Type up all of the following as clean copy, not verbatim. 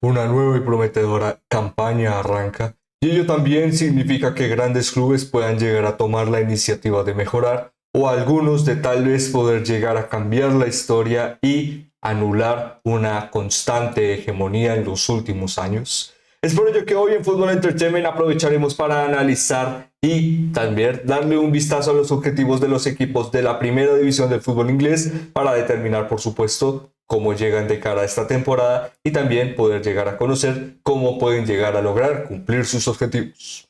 Una nueva y prometedora campaña arranca, y ello también significa que grandes clubes puedan llegar a tomar la iniciativa de mejorar, o algunos de tal vez poder llegar a cambiar la historia y anular una constante hegemonía en los últimos años. Es por ello que hoy en Fútbol Entertainment aprovecharemos para analizar y también darle un vistazo a los objetivos de los equipos de la primera división del fútbol inglés para determinar, por supuesto, cómo llegan de cara a esta temporada y también poder llegar a conocer cómo pueden llegar a lograr cumplir sus objetivos.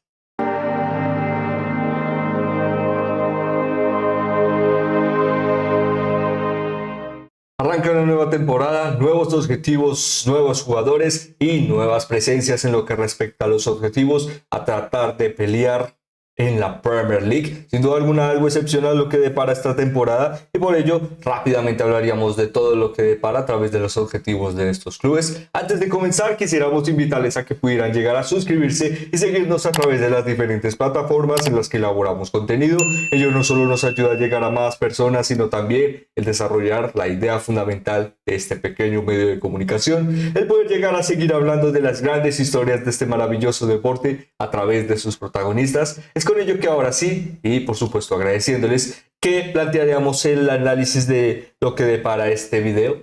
Arranca una nueva temporada, nuevos objetivos, nuevos jugadores y nuevas presencias en lo que respecta a los objetivos a tratar de pelear en la Premier League. Sin duda alguna algo excepcional lo que depara esta temporada y por ello rápidamente hablaríamos de todo lo que depara a través de los objetivos de estos clubes. Antes de comenzar quisiéramos invitarles a que pudieran llegar a suscribirse y seguirnos a través de las diferentes plataformas en las que elaboramos contenido. Ello no solo nos ayuda a llegar a más personas, sino también el desarrollar la idea fundamental de este pequeño medio de comunicación, el poder llegar a seguir hablando de las grandes historias de este maravilloso deporte a través de sus protagonistas. Es con ello que ahora sí, y por supuesto agradeciéndoles, que plantearíamos el análisis de lo que depara este video,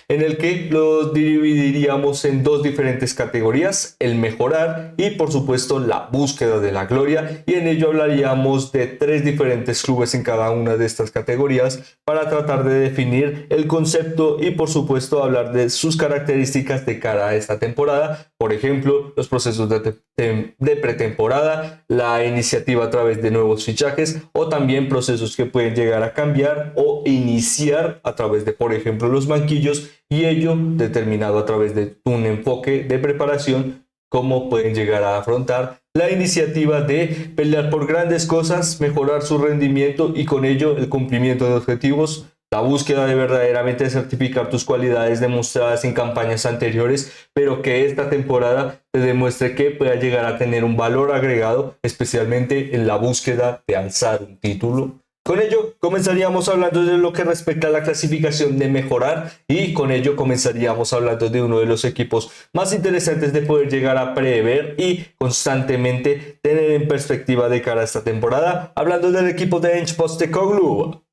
en el que lo dividiríamos en dos diferentes categorías, el mejorar y por supuesto la búsqueda de la gloria, y en ello hablaríamos de tres diferentes clubes en cada una de estas categorías para tratar de definir el concepto y por supuesto hablar de sus características de cara a esta temporada, por ejemplo los procesos de pretemporada, la iniciativa a través de nuevos fichajes o también procesos que pueden llegar a cambiar o iniciar a través de por ejemplo los banquillos, y ello determinado a través de un enfoque de preparación, cómo pueden llegar a afrontar la iniciativa de pelear por grandes cosas, mejorar su rendimiento y con ello el cumplimiento de objetivos, la búsqueda de verdaderamente certificar tus cualidades demostradas en campañas anteriores, pero que esta temporada te demuestre que pueda llegar a tener un valor agregado, especialmente en la búsqueda de alzar un título. Con ello comenzaríamos hablando de lo que respecta a la clasificación de mejorar, y con ello comenzaríamos hablando de uno de los equipos más interesantes de poder llegar a prever y constantemente tener en perspectiva de cara a esta temporada, hablando del equipo de Ange Postecoglou,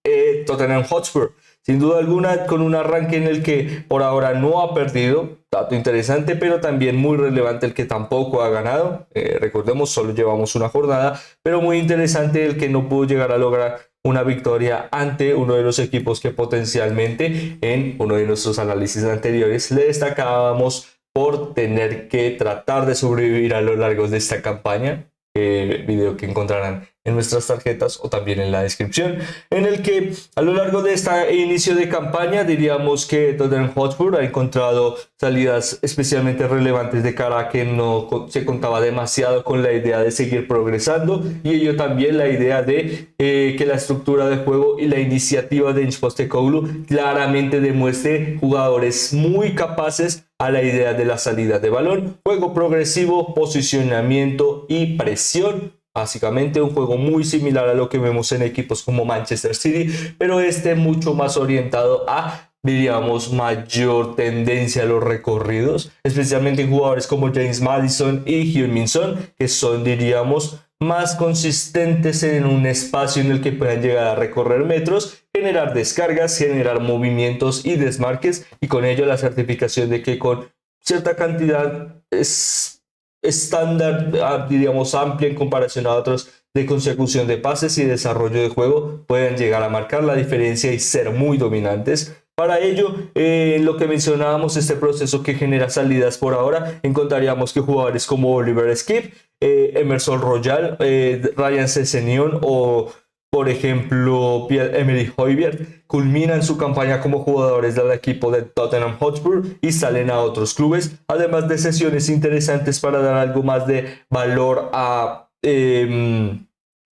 Tottenham Hotspur. Sin duda alguna, con un arranque en el que por ahora no ha perdido, dato interesante, pero también muy relevante el que tampoco ha ganado. Recordemos, solo llevamos una jornada, pero muy interesante el que no pudo llegar a lograr una victoria ante uno de los equipos que potencialmente en uno de nuestros análisis anteriores le destacábamos por tener que tratar de sobrevivir a lo largo de esta campaña. Video que encontrarán en nuestras tarjetas o también en la descripción, en el que a lo largo de este inicio de campaña diríamos que Tottenham Hotspur ha encontrado salidas especialmente relevantes de cara a que no se contaba demasiado con la idea de seguir progresando, y ello también la idea de que la estructura de juego y la iniciativa de Ange Postecoglou claramente demuestre jugadores muy capaces a la idea de la salida de balón, juego progresivo, posicionamiento y presión. Básicamente un juego muy similar a lo que vemos en equipos como Manchester City, pero este mucho más orientado a, diríamos, mayor tendencia a los recorridos, especialmente en jugadores como James Maddison y Heung-min Son, que son, diríamos, más consistentes en un espacio en el que puedan llegar a recorrer metros, generar descargas, generar movimientos y desmarques, y con ello la certificación de que con cierta cantidad es estándar, diríamos amplia en comparación a otros de consecución de pases y desarrollo de juego, pueden llegar a marcar la diferencia y ser muy dominantes. Para ello, lo que mencionábamos, este proceso que genera salidas por ahora, encontraríamos que jugadores como Oliver Skip, Emerson Royal, Ryan Sessegnon o por ejemplo Pierre-Emerick Højbjerg culminan su campaña como jugadores del equipo de Tottenham Hotspur y salen a otros clubes, además de sesiones interesantes para dar algo más de valor a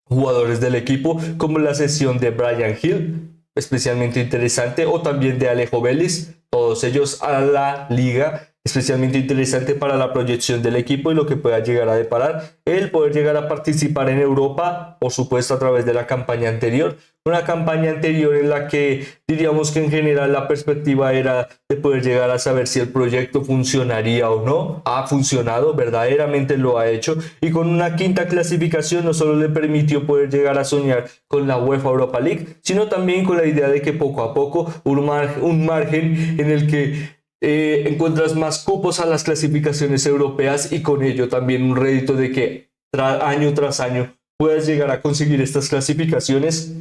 jugadores del equipo, como la sesión de Brian Hill, especialmente interesante, o también de Alejo Vélez, todos ellos a la liga especialmente interesante para la proyección del equipo y lo que pueda llegar a deparar el poder llegar a participar en Europa, por supuesto a través de la campaña anterior. Una campaña anterior en la que diríamos que en general la perspectiva era de poder llegar a saber si el proyecto funcionaría o no. Ha funcionado, verdaderamente lo ha hecho, y con una quinta clasificación no solo le permitió poder llegar a soñar con la UEFA Europa League, sino también con la idea de que poco a poco un margen en el que encuentras más cupos a las clasificaciones europeas y con ello también un rédito de que año tras año puedas llegar a conseguir estas clasificaciones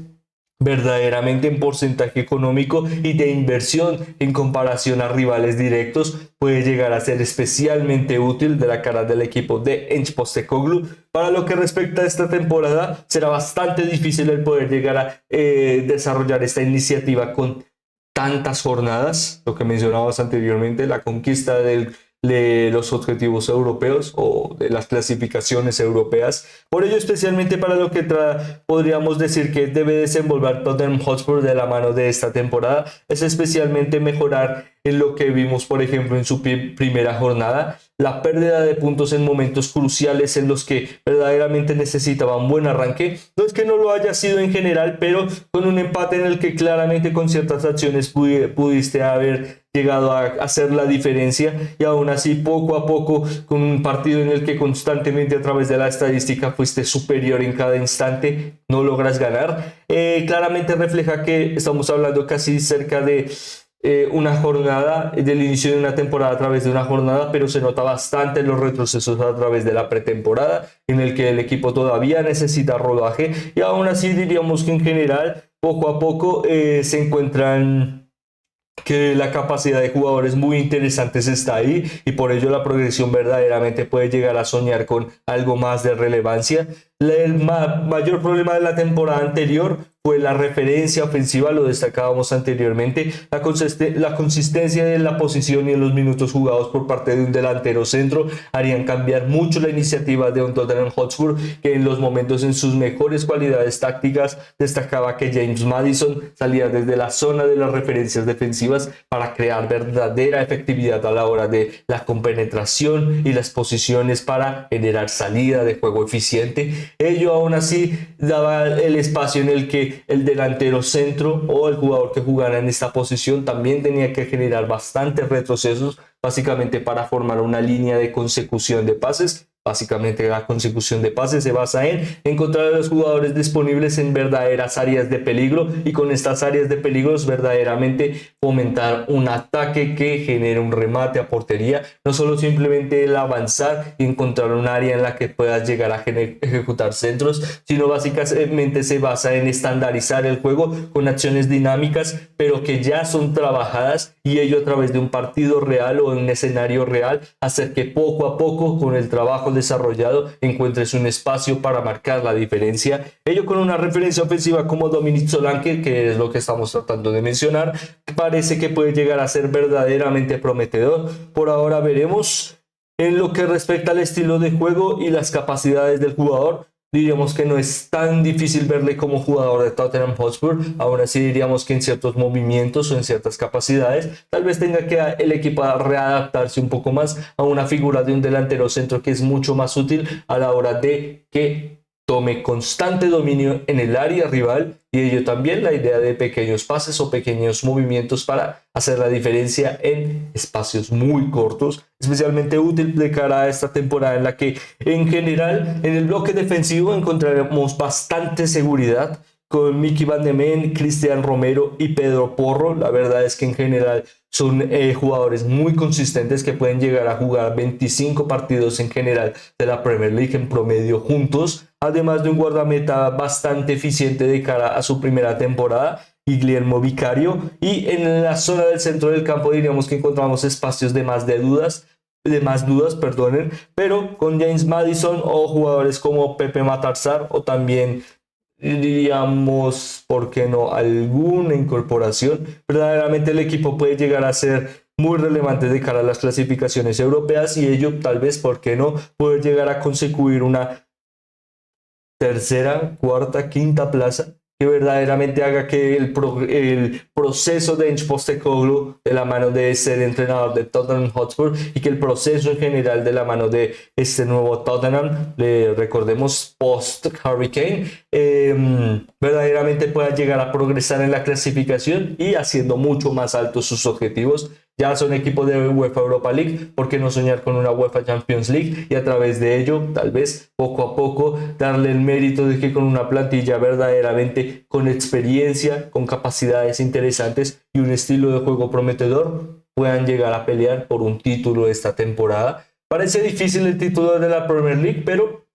verdaderamente en porcentaje económico y de inversión en comparación a rivales directos puede llegar a ser especialmente útil de la cara del equipo de Ange Postecoglou. Para lo que respecta a esta temporada, será bastante difícil el poder llegar a desarrollar esta iniciativa con tantas jornadas, lo que mencionabas anteriormente, la conquista de los objetivos europeos o de las clasificaciones europeas. Por ello, especialmente para lo que podríamos decir que debe desenvolver Tottenham Hotspur de la mano de esta temporada, es especialmente mejorar en lo que vimos, por ejemplo, en su primera jornada, la pérdida de puntos en momentos cruciales en los que verdaderamente necesitaba un buen arranque. No es que no lo haya sido en general, pero con un empate en el que claramente con ciertas acciones pudiste haber llegado a hacer la diferencia, y aún así poco a poco con un partido en el que constantemente a través de la estadística fuiste superior en cada instante, no logras ganar. Claramente refleja que estamos hablando casi cerca de una jornada, del inicio de una temporada a través de una jornada, pero se nota bastante los retrocesos a través de la pretemporada, en el que el equipo todavía necesita rodaje, y aún así diríamos que en general poco a poco se encuentran que la capacidad de jugadores muy interesantes está ahí, y por ello la progresión verdaderamente puede llegar a soñar con algo más de relevancia. El mayor problema de la temporada anterior fue la referencia ofensiva, lo destacábamos anteriormente, la consistencia de la posición y en los minutos jugados por parte de un delantero centro harían cambiar mucho la iniciativa de un Tottenham Hotspur que en los momentos en sus mejores cualidades tácticas destacaba que James Maddison salía desde la zona de las referencias defensivas para crear verdadera efectividad a la hora de la compenetración y las posiciones para generar salida de juego eficiente. Ello aún así daba el espacio en el que el delantero centro o el jugador que jugara en esta posición también tenía que generar bastantes retrocesos, básicamente para formar una línea de consecución de pases. Básicamente la consecución de pases se basa en encontrar a los jugadores disponibles en verdaderas áreas de peligro, y con estas áreas de peligro verdaderamente fomentar un ataque que genere un remate a portería, no solo simplemente el avanzar y encontrar un área en la que puedas llegar a ejecutar centros, sino básicamente se basa en estandarizar el juego con acciones dinámicas pero que ya son trabajadas, y ello a través de un partido real o un escenario real, hacer que poco a poco con el trabajo desarrollado encuentres un espacio para marcar la diferencia. Ello con una referencia ofensiva como Dominic Solanke, que es lo que estamos tratando de mencionar, parece que puede llegar a ser verdaderamente prometedor. Por ahora veremos. En lo que respecta al estilo de juego y las capacidades del jugador, diríamos que no es tan difícil verle como jugador de Tottenham Hotspur. Ahora sí diríamos que en ciertos movimientos o en ciertas capacidades tal vez tenga que el equipo readaptarse un poco más a una figura de un delantero centro que es mucho más útil a la hora de que tome constante dominio en el área rival, y ello también la idea de pequeños pases o pequeños movimientos para hacer la diferencia en espacios muy cortos, especialmente útil de cara a esta temporada en la que en general en el bloque defensivo encontraremos bastante seguridad con Mickey Van de Ven, Cristian Romero y Pedro Porro. La verdad es que en general son jugadores muy consistentes que pueden llegar a jugar 25 partidos en general de la Premier League en promedio juntos, además de un guardameta bastante eficiente de cara a su primera temporada, Guillermo Vicario, y en la zona del centro del campo diríamos que encontramos espacios de más dudas, perdonen, pero con James Maddison o jugadores como Pepe Matarzar, o también diríamos, ¿por qué no?, alguna incorporación, verdaderamente el equipo puede llegar a ser muy relevante de cara a las clasificaciones europeas, y ello tal vez, ¿por qué no?, poder llegar a conseguir una tercera, cuarta, quinta plaza que verdaderamente haga que el proceso de Ange Postecoglou de la mano de ser entrenador de Tottenham Hotspur y que el proceso en general de la mano de este nuevo Tottenham, recordemos post Hurricane, verdaderamente pueda llegar a progresar en la clasificación y haciendo mucho más altos sus objetivos. Ya son equipos de UEFA Europa League, ¿por qué no soñar con una UEFA Champions League? Y a través de ello, tal vez poco a poco, darle el mérito de que con una plantilla verdaderamente con experiencia, con capacidades interesantes y un estilo de juego prometedor, puedan llegar a pelear por un título esta temporada. Parece difícil el título de la Premier League, pero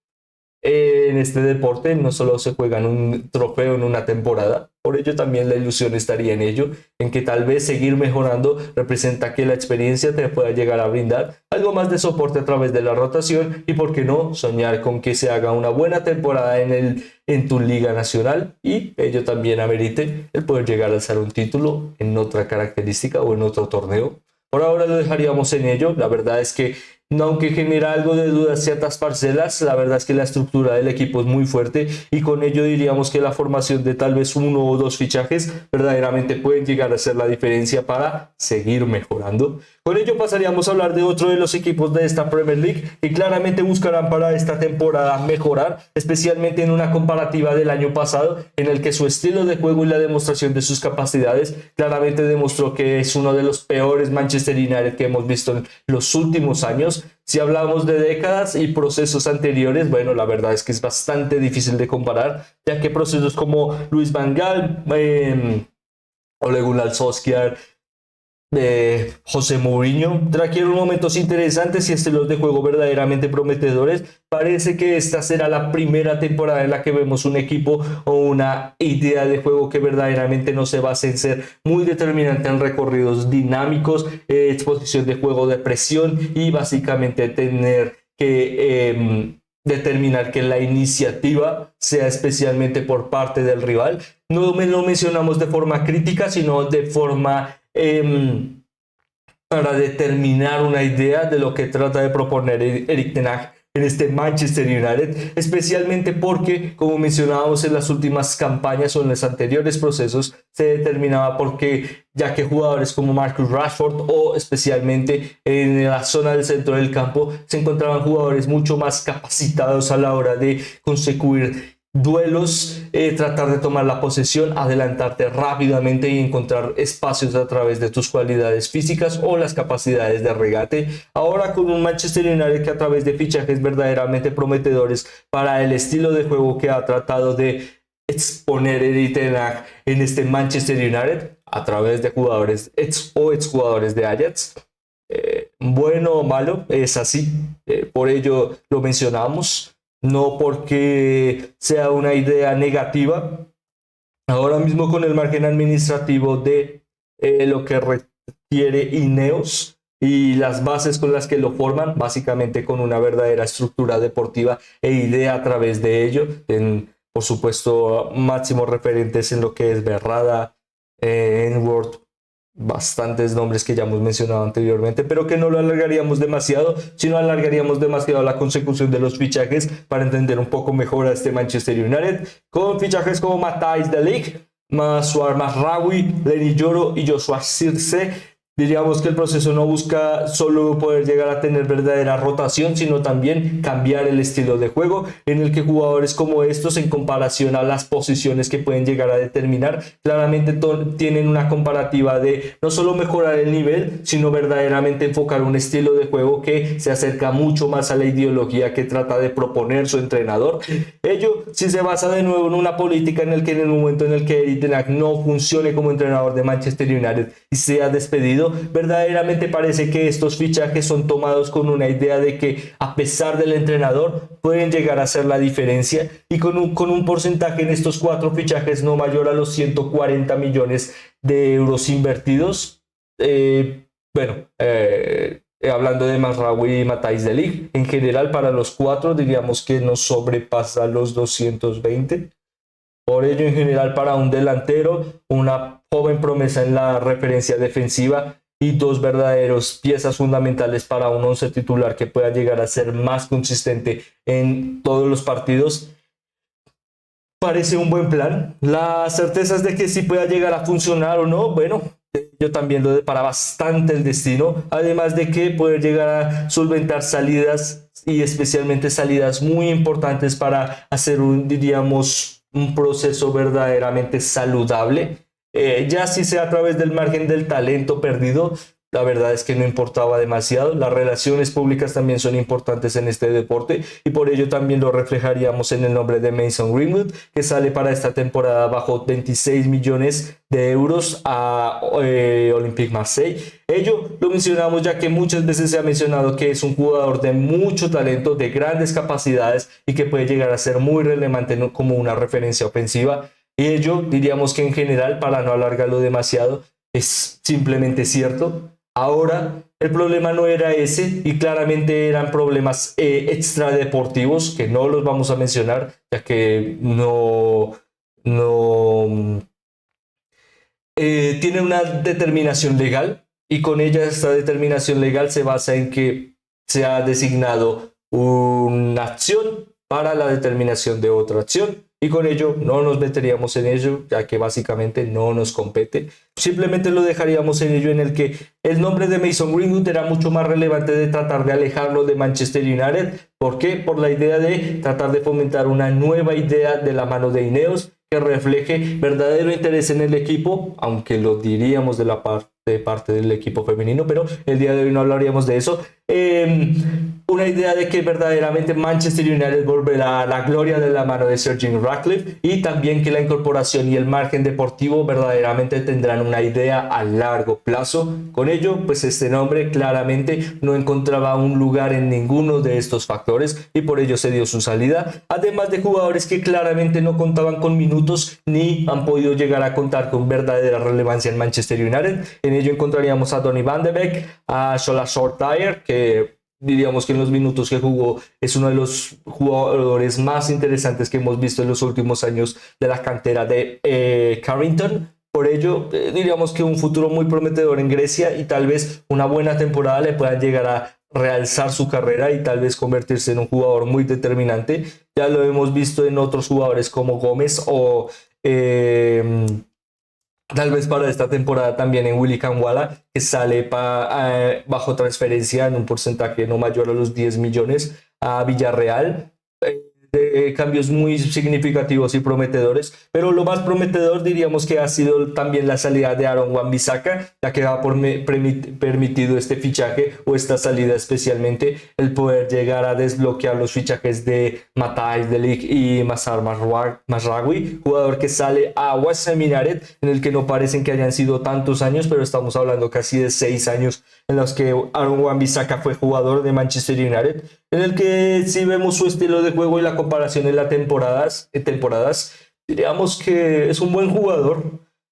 en este deporte no solo se juegan un trofeo en una temporada, por ello también la ilusión estaría en ello, en que tal vez seguir mejorando representa que la experiencia te pueda llegar a brindar algo más de soporte a través de la rotación y por qué no soñar con que se haga una buena temporada en tu liga nacional y ello también amerite el poder llegar a alzar un título en otra característica o en otro torneo. Por ahora lo dejaríamos en ello. La verdad es que, aunque genera algo de dudas ciertas parcelas, la verdad es que la estructura del equipo es muy fuerte y con ello diríamos que la formación de tal vez uno o dos fichajes verdaderamente pueden llegar a hacer la diferencia para seguir mejorando. Con ello pasaríamos a hablar de otro de los equipos de esta Premier League que claramente buscarán para esta temporada mejorar, especialmente en una comparativa del año pasado en el que su estilo de juego y la demostración de sus capacidades claramente demostró que es uno de los peores Manchester United que hemos visto en los últimos años. Si hablamos de décadas y procesos anteriores, bueno, la verdad es que es bastante difícil de comparar, ya que procesos como Luis Van Gaal, Ole Gunnar Solskjaer, de José Mourinho trajeron momentos interesantes y estilos de juego verdaderamente prometedores. Parece que esta será la primera temporada en la que vemos un equipo o una idea de juego que verdaderamente no se basa en ser muy determinante en recorridos dinámicos, exposición de juego de presión y básicamente tener que determinar que la iniciativa sea especialmente por parte del rival. No lo mencionamos de forma crítica, sino de forma para determinar una idea de lo que trata de proponer Erik ten Hag en este Manchester United, especialmente porque, como mencionábamos en las últimas campañas o en los anteriores procesos, se determinaba porque, ya que jugadores como Marcus Rashford o especialmente en la zona del centro del campo, se encontraban jugadores mucho más capacitados a la hora de conseguir duelos, tratar de tomar la posesión, adelantarte rápidamente y encontrar espacios a través de tus cualidades físicas o las capacidades de regate. Ahora con un Manchester United que a través de fichajes verdaderamente prometedores para el estilo de juego que ha tratado de exponer Erik ten Hag en este Manchester United a través de jugadores exjugadores de Ajax, bueno o malo, es así, por ello lo mencionamos, no porque sea una idea negativa. Ahora mismo con el margen administrativo de lo que requiere Ineos y las bases con las que lo forman, básicamente con una verdadera estructura deportiva e idea a través de ello, por supuesto máximos referentes en lo que es Berrada, Enworth, bastantes nombres que ya hemos mencionado anteriormente, pero que no lo alargaríamos demasiado, sino alargaríamos demasiado la consecución de los fichajes para entender un poco mejor a este Manchester United, con fichajes como Matthijs de Ligt, Masuar Masraoui, Lenny Yoro y Joshua Zirkzee. Diríamos que el proceso no busca solo poder llegar a tener verdadera rotación, sino también cambiar el estilo de juego, en el que jugadores como estos, en comparación a las posiciones que pueden llegar a determinar, claramente tienen una comparativa de no solo mejorar el nivel, sino verdaderamente enfocar un estilo de juego que se acerca mucho más a la ideología que trata de proponer su entrenador. Ello si se basa de nuevo en una política en el que en el momento en el que Erik ten Hag no funcione como entrenador de Manchester United y sea despedido, verdaderamente parece que estos fichajes son tomados con una idea de que, a pesar del entrenador, pueden llegar a hacer la diferencia y con un porcentaje en estos 4 fichajes no mayor a los 140 millones de euros invertidos. Hablando de Masraoui y Matthijs de Ligt, en general para los 4 diríamos que no sobrepasa los 220. Por ello, en general, para un delantero, una joven promesa en la referencia defensiva y 2 verdaderos piezas fundamentales para un 11 titular que pueda llegar a ser más consistente en todos los partidos, parece un buen plan. Las certezas de que sí pueda llegar a funcionar o no, bueno, yo también lo depara bastante el destino, además de que poder llegar a solventar salidas y especialmente salidas muy importantes para hacer un, diríamos, un proceso verdaderamente saludable. Ya si sea a través del margen del talento perdido, la verdad es que no importaba demasiado. Las relaciones públicas también son importantes en este deporte y por ello también lo reflejaríamos en el nombre de Mason Greenwood, que sale para esta temporada bajo 26 millones de euros a Olympique Marseille. Ello lo mencionamos ya que muchas veces se ha mencionado que es un jugador de mucho talento, de grandes capacidades y que puede llegar a ser muy relevante como una referencia ofensiva. Y ello diríamos que en general, para no alargarlo demasiado, es simplemente cierto. Ahora, el problema no era ese y claramente eran problemas extradeportivos que no los vamos a mencionar ya que no tiene una determinación legal y con ella esta determinación legal se basa en que se ha designado una acción para la determinación de otra acción y con ello no nos meteríamos en ello ya que básicamente no nos compete. Simplemente lo dejaríamos en ello en el que el nombre de Mason Greenwood era mucho más relevante de tratar de alejarlo de Manchester United. ¿Por qué? Por la idea de tratar de fomentar una nueva idea de la mano de Ineos que refleje verdadero interés en el equipo, aunque lo diríamos de la parte del equipo femenino, pero el día de hoy no hablaríamos de eso. Una idea de que verdaderamente Manchester United volverá a la gloria de la mano de Sir Jim Ratcliffe y también que la incorporación y el margen deportivo verdaderamente tendrán una idea a largo plazo. Con ello, pues este nombre claramente no encontraba un lugar en ninguno de estos factores y por ello se dio su salida, además de jugadores que claramente no contaban con minutos ni han podido llegar a contar con verdadera relevancia en Manchester United. En ello encontraríamos a Donny van de Beek, a Shola Solskjaer, que diríamos que en los minutos que jugó es uno de los jugadores más interesantes que hemos visto en los últimos años de la cantera de Carrington. Por ello, diríamos que un futuro muy prometedor en Grecia y tal vez una buena temporada le puedan llegar a realzar su carrera y tal vez convertirse en un jugador muy determinante. Ya lo hemos visto en otros jugadores como Gómez o tal vez para esta temporada también en Willy Kangwala, que sale bajo transferencia en un porcentaje no mayor a los 10 millones a Villarreal. Cambios muy significativos y prometedores, pero lo más prometedor diríamos que ha sido también la salida de Aaron Wan-Bissaka, ya que ha permitido este fichaje o esta salida especialmente el poder llegar a desbloquear los fichajes de Matthijs de Ligt y Mazar Mazraoui, jugador que sale a West Ham United, en el que no parecen que hayan sido tantos años, pero estamos hablando casi de 6 años en los que Aaron Wan-Bissaka fue jugador de Manchester United, en el que si vemos su estilo de juego y la comparación en las temporadas, diríamos que es un buen jugador.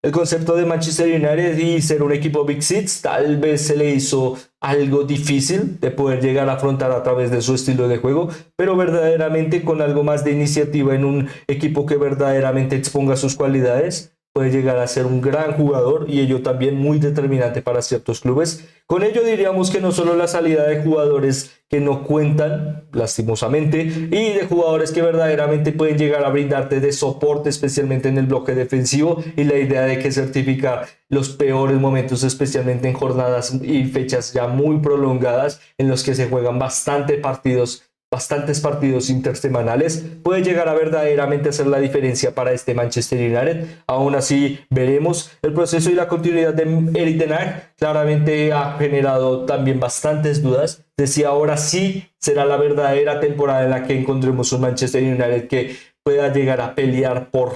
El concepto de Manchester United y ser un equipo Big Six tal vez se le hizo algo difícil de poder llegar a afrontar a través de su estilo de juego, pero verdaderamente con algo más de iniciativa en un equipo que verdaderamente exponga sus cualidades, puede llegar a ser un gran jugador y ello también muy determinante para ciertos clubes. Con ello diríamos que no solo la salida de jugadores que no cuentan, lastimosamente, y de jugadores que verdaderamente pueden llegar a brindarte de soporte, especialmente en el bloque defensivo, y la idea de que certificar los peores momentos, especialmente en jornadas y fechas ya muy prolongadas, en los que se juegan bastantes partidos intersemanales, puede llegar a verdaderamente hacer la diferencia para este Manchester United. Aún así, veremos el proceso y la continuidad de Erik ten Hag. Claramente ha generado también bastantes dudas de si ahora sí será la verdadera temporada en la que encontremos un Manchester United que pueda llegar a pelear por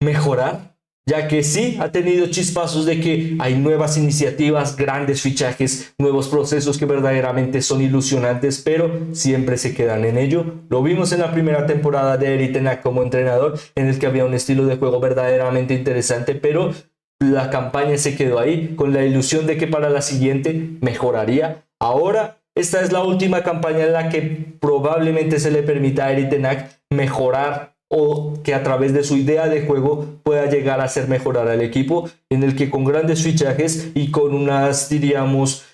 mejorar, ya que sí ha tenido chispazos de que hay nuevas iniciativas, grandes fichajes, nuevos procesos que verdaderamente son ilusionantes, pero siempre se quedan en ello. Lo vimos en la primera temporada de Erik ten Hag como entrenador, en el que había un estilo de juego verdaderamente interesante, pero la campaña se quedó ahí con la ilusión de que para la siguiente mejoraría. Ahora, esta es la última campaña en la que probablemente se le permita a Erik ten Hag mejorar o que a través de su idea de juego pueda llegar a hacer mejorar al equipo, en el que con grandes fichajes y con unas, diríamos,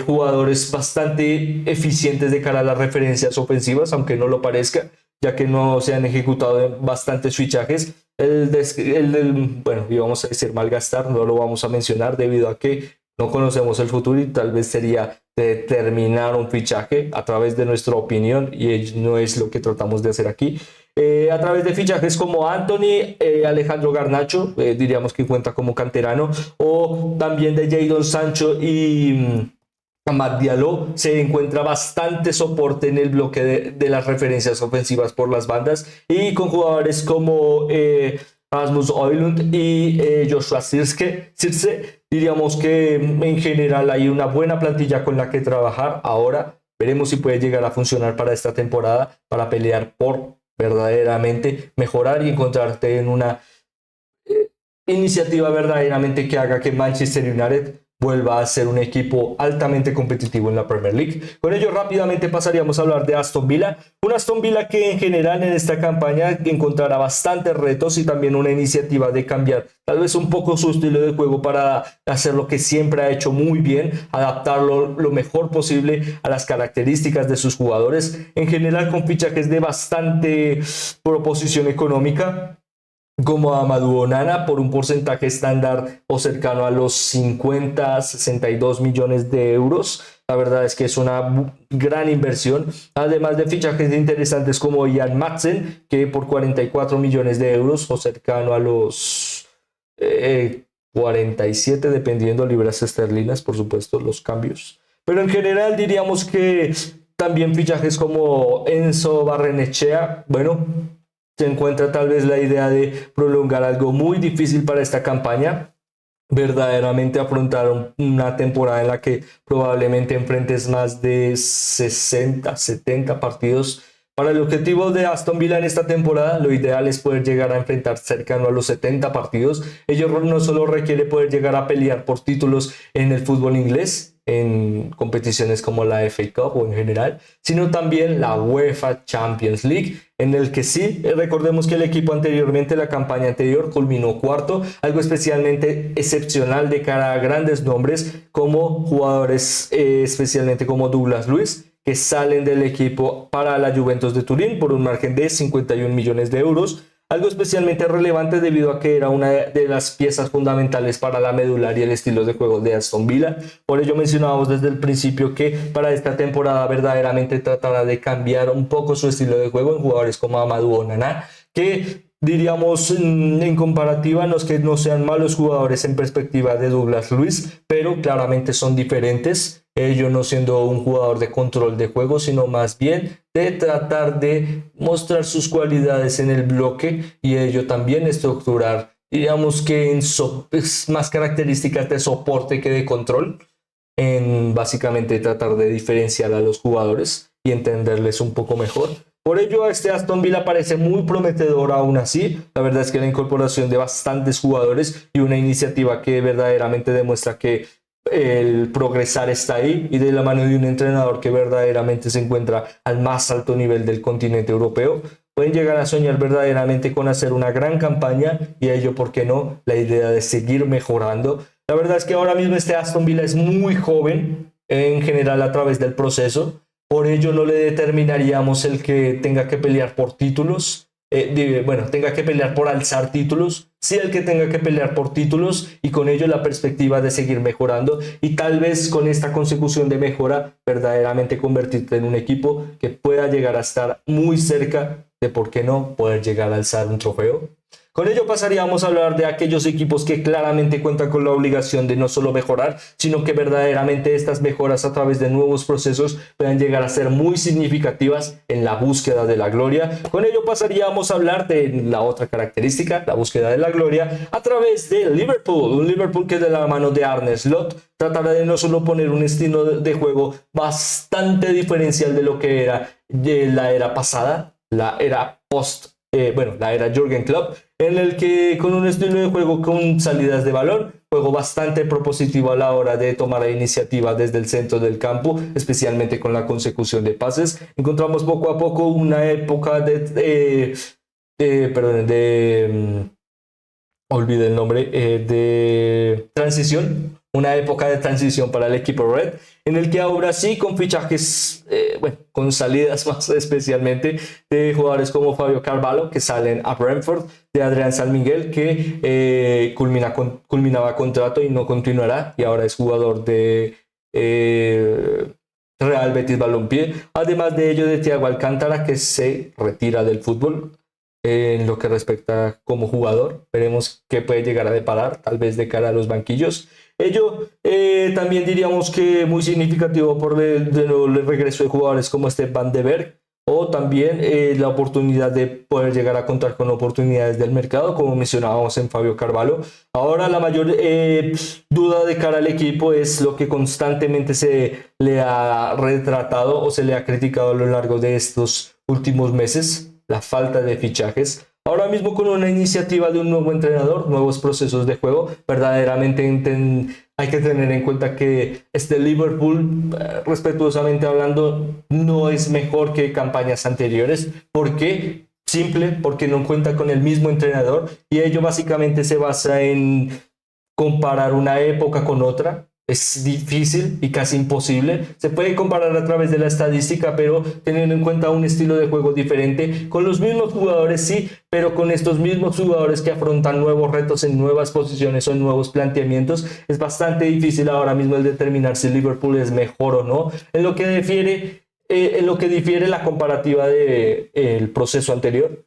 jugadores bastante eficientes de cara a las referencias ofensivas, aunque no lo parezca, ya que no se han ejecutado bastantes fichajes. Bueno, íbamos a decir malgastar, no lo vamos a mencionar debido a que no conocemos el futuro y tal vez sería determinar un fichaje a través de nuestra opinión y no es lo que tratamos de hacer aquí. A través de fichajes como Anthony, Alejandro Garnacho, diríamos que cuenta como canterano, o también de Jadon Sancho y Amad Diallo, se encuentra bastante soporte en el bloque de las referencias ofensivas por las bandas y con jugadores como Rasmus Højlund y Joshua Zirkzee, diríamos que en general hay una buena plantilla con la que trabajar. Ahora veremos si puede llegar a funcionar para esta temporada, para pelear por verdaderamente mejorar y encontrarte en una iniciativa verdaderamente que haga que Manchester United vuelva a ser un equipo altamente competitivo en la Premier League. Con ello rápidamente pasaríamos a hablar de Aston Villa, un Aston Villa que en general en esta campaña encontrará bastantes retos y también una iniciativa de cambiar tal vez un poco su estilo de juego para hacer lo que siempre ha hecho muy bien, adaptarlo lo mejor posible a las características de sus jugadores, en general con fichajes de bastante proposición económica, como a Amadou Onana por un porcentaje estándar o cercano a los 50-62 millones de euros. La verdad es que es una gran inversión, además de fichajes interesantes como Ian Madsen, que por 44 millones de euros o cercano a los 47, dependiendo libras esterlinas, por supuesto, los cambios. Pero en general diríamos que también fichajes como Enzo Barrenechea, bueno, se encuentra tal vez la idea de prolongar algo muy difícil para esta campaña, verdaderamente afrontar una temporada en la que probablemente enfrentes más de 60-70 partidos. Para el objetivo de Aston Villa en esta temporada, lo ideal es poder llegar a enfrentar cercano a los 70 partidos. Ello no solo requiere poder llegar a pelear por títulos en el fútbol inglés, en competiciones como la FA Cup o en general, sino también la UEFA Champions League, en el que sí, recordemos que el equipo anteriormente, la campaña anterior, culminó cuarto, algo especialmente excepcional de cara a grandes nombres como jugadores, especialmente como Douglas Luiz, que salen del equipo para la Juventus de Turín por un margen de 51 millones de euros, algo especialmente relevante debido a que era una de las piezas fundamentales para la medular y el estilo de juego de Aston Villa. Por ello mencionábamos desde el principio que para esta temporada verdaderamente tratará de cambiar un poco su estilo de juego en jugadores como Amadou Onana, que diríamos en comparativa, no es que no sean malos jugadores en perspectiva de Douglas Luiz, pero claramente son diferentes, ello no siendo un jugador de control de juego, sino más bien de tratar de mostrar sus cualidades en el bloque y ello también estructurar, diríamos que en más características de soporte que de control, en básicamente tratar de diferenciar a los jugadores y entenderles un poco mejor. Por ello, este Aston Villa parece muy prometedor aún así. La verdad es que la incorporación de bastantes jugadores y una iniciativa que verdaderamente demuestra que el progresar está ahí y de la mano de un entrenador que verdaderamente se encuentra al más alto nivel del continente europeo, pueden llegar a soñar verdaderamente con hacer una gran campaña y ello, ¿por qué no? La idea de seguir mejorando. La verdad es que ahora mismo este Aston Villa es muy joven en general a través del proceso. Por ello no le determinaríamos el que tenga que pelear por títulos, tenga que pelear por alzar títulos, sí el que tenga que pelear por títulos y con ello la perspectiva de seguir mejorando y tal vez con esta consecución de mejora verdaderamente convertirte en un equipo que pueda llegar a estar muy cerca de, por qué no, poder llegar a alzar un trofeo. Con ello pasaríamos a hablar de aquellos equipos que claramente cuentan con la obligación de no solo mejorar, sino que verdaderamente estas mejoras a través de nuevos procesos puedan llegar a ser muy significativas en la búsqueda de la gloria. Con ello pasaríamos a hablar de la otra característica, la búsqueda de la gloria, a través de Liverpool. Un Liverpool que de la mano de Arne Slot tratará de no solo poner un estilo de juego bastante diferencial de lo que era de la era pasada, la era la era Jürgen Klopp, en el que con un estilo de juego con salidas de balón, juego bastante propositivo a la hora de tomar la iniciativa desde el centro del campo, especialmente con la consecución de pases, encontramos poco a poco una época olvidé el nombre, de transición, una época de transición para el equipo Red, en el que ahora sí con fichajes, bueno, con salidas más especialmente de jugadores como Fabio Carvalho que salen a Brentford, de Adrián San Miguel que culminaba contrato y no continuará y ahora es jugador de Real Betis Balompié, además de ello de Thiago Alcántara que se retira del fútbol. En lo que respecta como jugador, veremos qué puede llegar a deparar, tal vez de cara a los banquillos. Ello también diríamos que muy significativo por el regreso de jugadores como Van de Beek, o también la oportunidad de poder llegar a contar con oportunidades del mercado, como mencionábamos en Fabio Carvalho. Ahora la mayor duda de cara al equipo es lo que constantemente se le ha retratado o se le ha criticado a lo largo de estos últimos meses, la falta de fichajes. Ahora mismo con una iniciativa de un nuevo entrenador, nuevos procesos de juego, verdaderamente hay que tener en cuenta que este Liverpool, respetuosamente hablando, no es mejor que campañas anteriores. ¿Por qué? Simple, porque no cuenta con el mismo entrenador y ello básicamente se basa en comparar una época con otra. Es difícil y casi imposible. Se puede comparar a través de la estadística, pero teniendo en cuenta un estilo de juego diferente, con los mismos jugadores sí, pero con estos mismos jugadores que afrontan nuevos retos en nuevas posiciones o en nuevos planteamientos, es bastante difícil ahora mismo el determinar si Liverpool es mejor o no. En lo que difiere la comparativa del proceso anterior.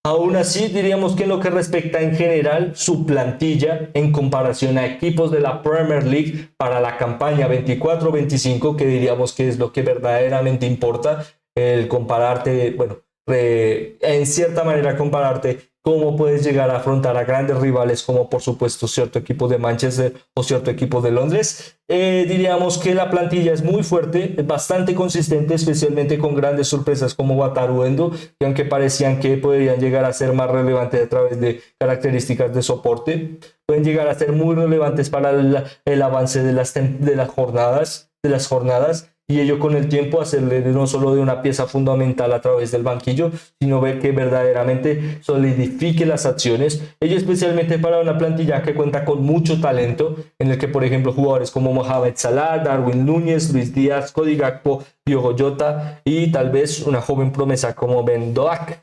Aún así, diríamos que en lo que respecta en general su plantilla en comparación a equipos de la Premier League para la campaña 24-25, que diríamos que es lo que verdaderamente importa, el compararte, bueno, en cierta manera compararte cómo puedes llegar a afrontar a grandes rivales como por supuesto cierto equipo de Manchester o cierto equipo de Londres. Diríamos que la plantilla es muy fuerte, bastante consistente, especialmente con grandes sorpresas como Wataru Endo, que aunque parecían que podrían llegar a ser más relevantes a través de características de soporte, pueden llegar a ser muy relevantes para el avance de las jornadas, y ello con el tiempo hacerle no solo de una pieza fundamental a través del banquillo, sino ver que verdaderamente solidifique las acciones. Ello especialmente para una plantilla que cuenta con mucho talento, en el que por ejemplo jugadores como Mohamed Salah, Darwin Núñez, Luis Díaz, Cody Gakpo, Diogo Jota y tal vez una joven promesa como Ben Doak,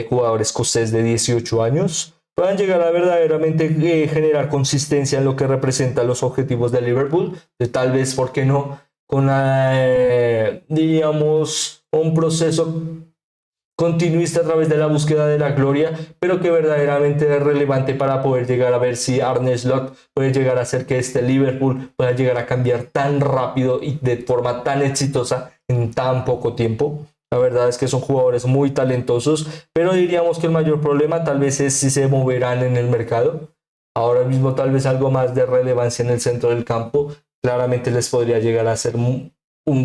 jugador escocés de 18 años, puedan llegar a verdaderamente generar consistencia en lo que representa los objetivos de Liverpool, de tal vez, ¿por qué no?, con, diríamos, un proceso continuista a través de la búsqueda de la gloria, pero que verdaderamente es relevante para poder llegar a ver si Arne Slot puede llegar a hacer que este Liverpool pueda llegar a cambiar tan rápido y de forma tan exitosa en tan poco tiempo. La verdad es que son jugadores muy talentosos, pero diríamos que el mayor problema tal vez es si se moverán en el mercado. Ahora mismo tal vez algo más de relevancia en el centro del campo claramente les podría llegar a ser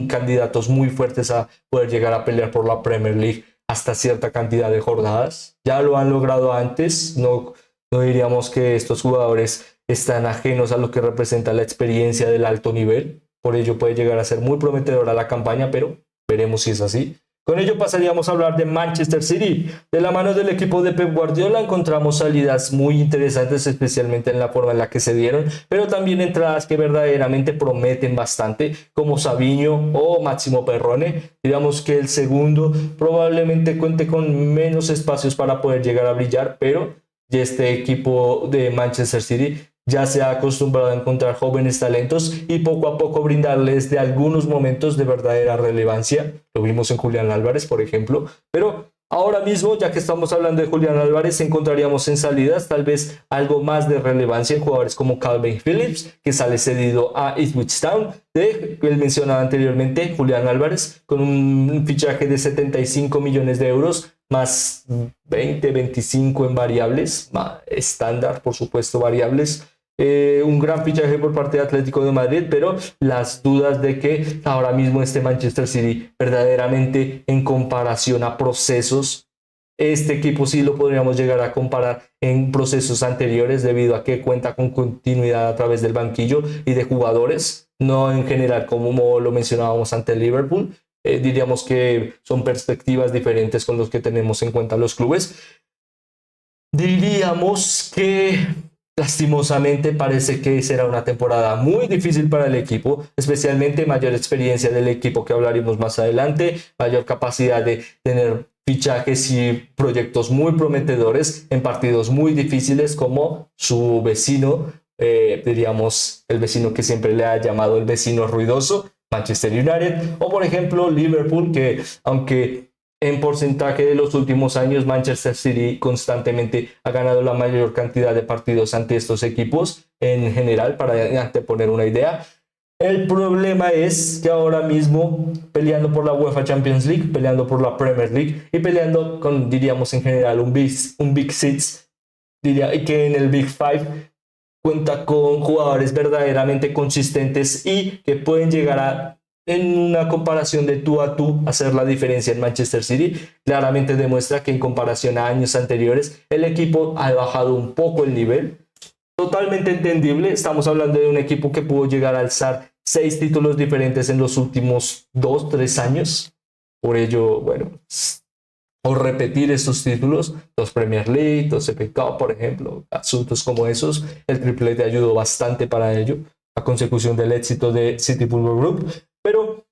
candidatos muy fuertes a poder llegar a pelear por la Premier League hasta cierta cantidad de jornadas. Ya lo han logrado antes, no diríamos que estos jugadores están ajenos a lo que representa la experiencia del alto nivel, por ello puede llegar a ser muy prometedora la campaña, pero veremos si es así. Con ello pasaríamos a hablar de Manchester City. De la mano del equipo de Pep Guardiola encontramos salidas muy interesantes, especialmente en la forma en la que se dieron, pero también entradas que verdaderamente prometen bastante, como Savinho o Máximo Perrone. Digamos que el segundo probablemente cuente con menos espacios para poder llegar a brillar, pero este equipo de Manchester City ya se ha acostumbrado a encontrar jóvenes talentos y poco a poco brindarles de algunos momentos de verdadera relevancia. Lo vimos en Julián Álvarez, por ejemplo, pero ahora mismo, ya que estamos hablando de Julián Álvarez, encontraríamos en salidas tal vez algo más de relevancia en jugadores como Calvin Phillips, que sale cedido a Ipswich Town, de el mencionado anteriormente, Julián Álvarez, con un fichaje de 75 millones de euros, más 20-25 en variables, estándar, por supuesto, variables. Un gran fichaje por parte de Atlético de Madrid, pero las dudas de que ahora mismo este Manchester City verdaderamente en comparación a procesos, este equipo sí lo podríamos llegar a comparar en procesos anteriores debido a que cuenta con continuidad a través del banquillo y de jugadores, no en general como lo mencionábamos ante el Liverpool. Diríamos que son perspectivas diferentes con los que tenemos en cuenta los clubes. Diríamos que Lastimosamente parece que será una temporada muy difícil para el equipo, especialmente mayor experiencia del equipo que hablaremos más adelante, mayor capacidad de tener fichajes y proyectos muy prometedores en partidos muy difíciles como su vecino, diríamos el vecino que siempre le ha llamado el vecino ruidoso, Manchester United, o por ejemplo Liverpool, que aunque en porcentaje de los últimos años, Manchester City constantemente ha ganado la mayor cantidad de partidos ante estos equipos en general, para anteponer una idea. El problema es que ahora mismo, peleando por la UEFA Champions League, peleando por la Premier League y peleando con, diríamos en general, un Big Six, diría, y que en el Big Five cuenta con jugadores verdaderamente consistentes y que pueden llegar a, en una comparación de tú a tú, hacer la diferencia en Manchester City. Claramente demuestra que en comparación a años anteriores el equipo ha bajado un poco el nivel. Totalmente entendible, estamos hablando de un equipo que pudo llegar a alzar 6 títulos diferentes en los últimos 2, 3 años. Por ello, bueno, o repetir estos títulos, dos Premier League, dos FA Cup, por ejemplo, asuntos como esos, el triplete ayudó bastante para ello, a consecución del éxito de City Football Group, pero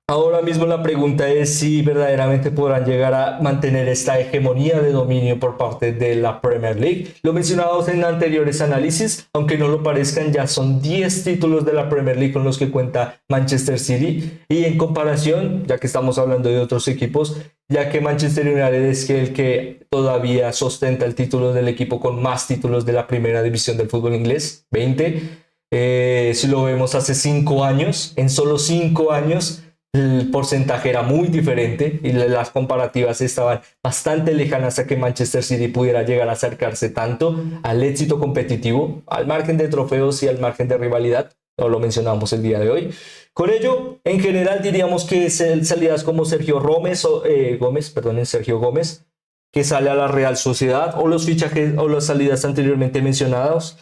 ahora mismo la pregunta es si verdaderamente podrán llegar a mantener esta hegemonía de dominio por parte de la Premier League. Lo mencionamos en anteriores análisis, aunque no lo parezcan, ya son 10 títulos de la Premier League con los que cuenta Manchester City, y en comparación, ya que estamos hablando de otros equipos, ya que Manchester United es el que todavía sostenta el título del equipo con más títulos de la primera división del fútbol inglés, 20. Si lo vemos hace 5 años, en solo 5 años, el porcentaje era muy diferente y las comparativas estaban bastante lejanas a que Manchester City pudiera llegar a acercarse tanto al éxito competitivo, al margen de trofeos y al margen de rivalidad. No lo mencionamos el día de hoy. Con ello, en general diríamos que salidas como Sergio Gómez, que sale a la Real Sociedad, o los fichajes o las salidas anteriormente mencionadas,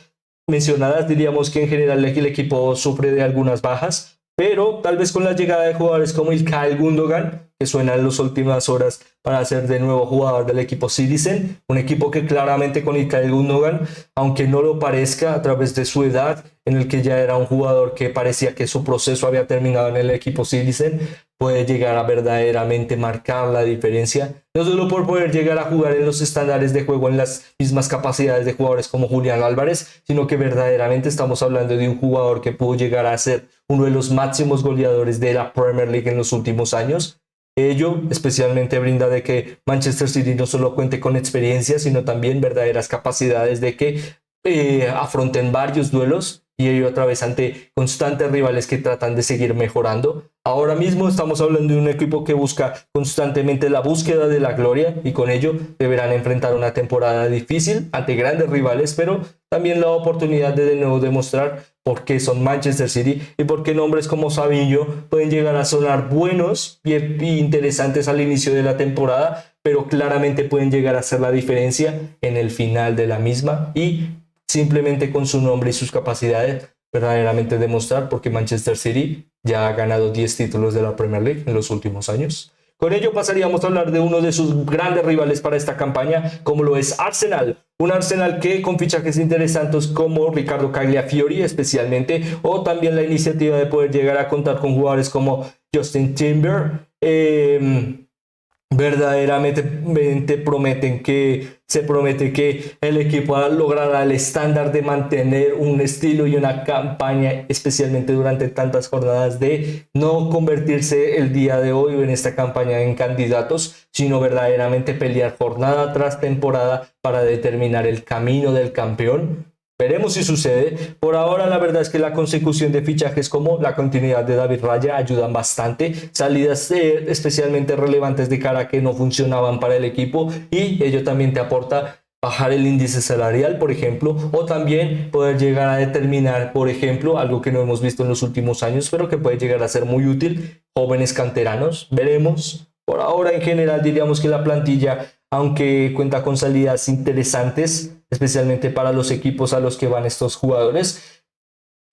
diríamos que en general el equipo sufre de algunas bajas, pero tal vez con la llegada de jugadores como Ilkay Gundogan, que suena en las últimas horas para ser de nuevo jugador del equipo Citizen, un equipo que claramente con Ilkay Gundogan, aunque no lo parezca a través de su edad, en el que ya era un jugador que parecía que su proceso había terminado en el equipo Citizen, puede llegar a verdaderamente marcar la diferencia, no solo por poder llegar a jugar en los estándares de juego en las mismas capacidades de jugadores como Julián Álvarez, sino que verdaderamente estamos hablando de un jugador que pudo llegar a ser uno de los máximos goleadores de la Premier League en los últimos años. Ello especialmente brinda de que Manchester City no solo cuente con experiencia, sino también verdaderas capacidades de que afronten varios duelos, y ello a través ante constantes rivales que tratan de seguir mejorando. Ahora mismo estamos hablando de un equipo que busca constantemente la búsqueda de la gloria, y con ello deberán enfrentar una temporada difícil ante grandes rivales, pero también la oportunidad de nuevo demostrar por qué son Manchester City y por qué nombres como Savinho pueden llegar a sonar buenos y interesantes al inicio de la temporada, pero claramente pueden llegar a hacer la diferencia en el final de la misma, y simplemente con su nombre y sus capacidades verdaderamente demostrar porque Manchester City ya ha ganado 10 títulos de la Premier League en los últimos años. Con ello pasaríamos a hablar de uno de sus grandes rivales para esta campaña, como lo es Arsenal. Un Arsenal que con fichajes interesantes como Ricardo Cagliafiori especialmente, o también la iniciativa de poder llegar a contar con jugadores como Justin Timber, verdaderamente se promete que el equipo logrará el estándar de mantener un estilo y una campaña, especialmente durante tantas jornadas, de no convertirse el día de hoy o en esta campaña en candidatos, sino verdaderamente pelear jornada tras temporada para determinar el camino del campeón. Veremos si sucede. Por ahora la verdad es que la consecución de fichajes como la continuidad de David Raya ayudan bastante, salidas especialmente relevantes de cara a que no funcionaban para el equipo, y ello también te aporta bajar el índice salarial, por ejemplo, o también poder llegar a determinar, por ejemplo, algo que no hemos visto en los últimos años, pero que puede llegar a ser muy útil, jóvenes canteranos. Veremos. Por ahora en general diríamos que la plantilla, aunque cuenta con salidas interesantes, especialmente para los equipos a los que van estos jugadores,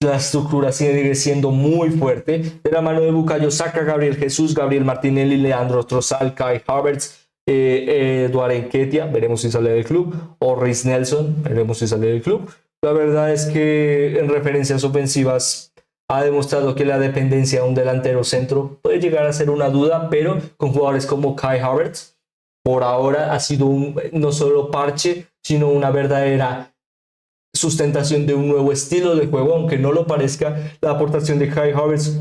la estructura sigue siendo muy fuerte, de la mano de Bukayo Saka, Gabriel Jesús, Gabriel Martinelli, Leandro Trossard, Kai Havertz, Eduard Nketiah, veremos si sale del club, o Reiss Nelson, veremos si sale del club. La verdad es que en referencias ofensivas ha demostrado que la dependencia de un delantero centro puede llegar a ser una duda, pero con jugadores como Kai Havertz, por ahora ha sido no solo parche, sino una verdadera sustentación de un nuevo estilo de juego, aunque no lo parezca. La aportación de Kai Havertz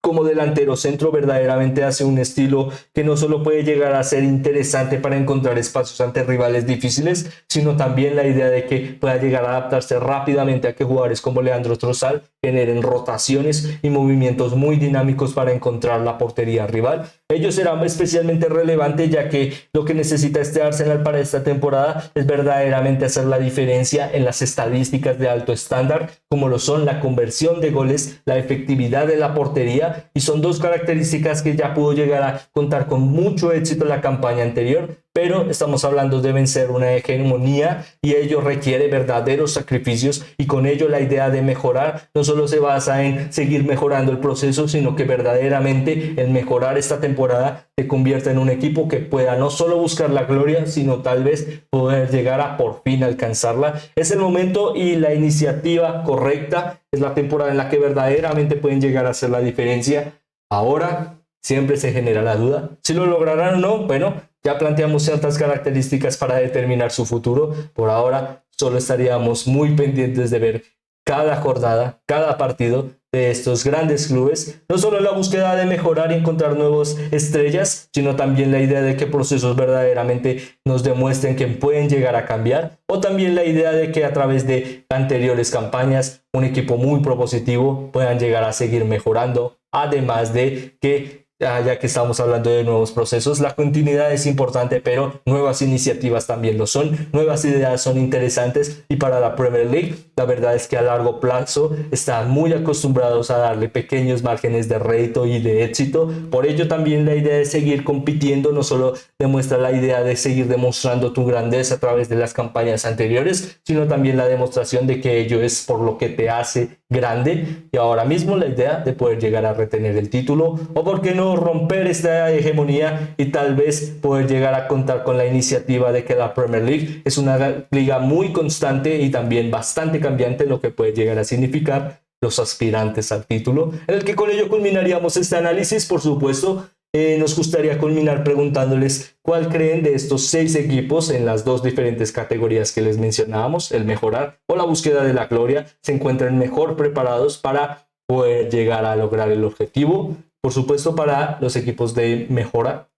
como delantero centro verdaderamente hace un estilo que no solo puede llegar a ser interesante para encontrar espacios ante rivales difíciles, sino también la idea de que pueda llegar a adaptarse rápidamente a que jugadores como Leandro Trossard generen rotaciones y movimientos muy dinámicos para encontrar la portería rival. Ello será especialmente relevante ya que lo que necesita este Arsenal para esta temporada es verdaderamente hacer la diferencia en las estadísticas de alto estándar, como lo son la conversión de goles, la efectividad de la portería, y son dos características que ya pudo llegar a contar con mucho éxito en la campaña anterior, pero estamos hablando de vencer una hegemonía y ello requiere verdaderos sacrificios, y con ello la idea de mejorar no solo se basa en seguir mejorando el proceso, sino que verdaderamente el mejorar esta temporada se convierta en un equipo que pueda no solo buscar la gloria, sino tal vez poder llegar a por fin alcanzarla. Es el momento y la iniciativa correcta, es la temporada en la que verdaderamente pueden llegar a hacer la diferencia. Ahora siempre se genera la duda si lo lograrán o no. Bueno, ya planteamos ciertas características para determinar su futuro. Por ahora solo estaríamos muy pendientes de ver cada jornada, cada partido de estos grandes clubes, no solo la búsqueda de mejorar y encontrar nuevas estrellas, sino también la idea de que procesos verdaderamente nos demuestren que pueden llegar a cambiar, o también la idea de que a través de anteriores campañas un equipo muy propositivo puedan llegar a seguir mejorando, además de que ya que estamos hablando de nuevos procesos, la continuidad es importante, pero nuevas iniciativas también lo son, nuevas ideas son interesantes, y para la Premier League la verdad es que a largo plazo están muy acostumbrados a darle pequeños márgenes de rédito y de éxito. Por ello también la idea de seguir compitiendo no solo demuestra la idea de seguir demostrando tu grandeza a través de las campañas anteriores, sino también la demostración de que ello es por lo que te hace grande, y ahora mismo la idea de poder llegar a retener el título, o por qué no romper esta hegemonía y tal vez poder llegar a contar con la iniciativa de que la Premier League es una liga muy constante y también bastante cambiante, lo que puede llegar a significar los aspirantes al título, en el que con ello culminaríamos este análisis. Por supuesto, nos gustaría culminar preguntándoles cuál creen de estos 6 equipos en las dos diferentes categorías que les mencionábamos, el mejorar o la búsqueda de la gloria, se encuentran mejor preparados para poder llegar a lograr el objetivo. Por supuesto, para los equipos de mejora,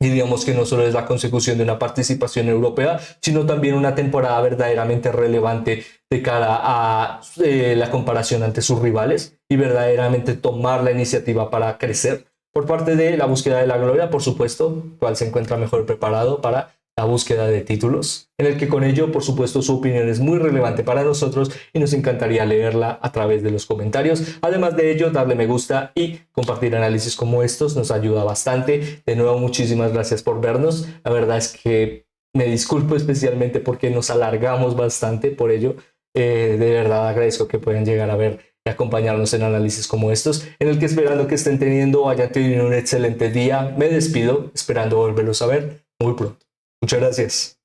diríamos que no solo es la consecución de una participación europea, sino también una temporada verdaderamente relevante de cara a la comparación ante sus rivales y verdaderamente tomar la iniciativa para crecer. Por parte de la búsqueda de la gloria, por supuesto, cuál se encuentra mejor preparado para la búsqueda de títulos, en el que con ello, por supuesto, su opinión es muy relevante para nosotros y nos encantaría leerla a través de los comentarios. Además de ello, darle me gusta y compartir análisis como estos nos ayuda bastante. De nuevo, muchísimas gracias por vernos. La verdad es que me disculpo especialmente porque nos alargamos bastante, por ello, de verdad agradezco que puedan llegar a ver y acompañarnos en análisis como estos, en el que esperando que estén teniendo o hayan tenido un excelente día. Me despido, esperando volverlos a ver muy pronto. Muchas gracias.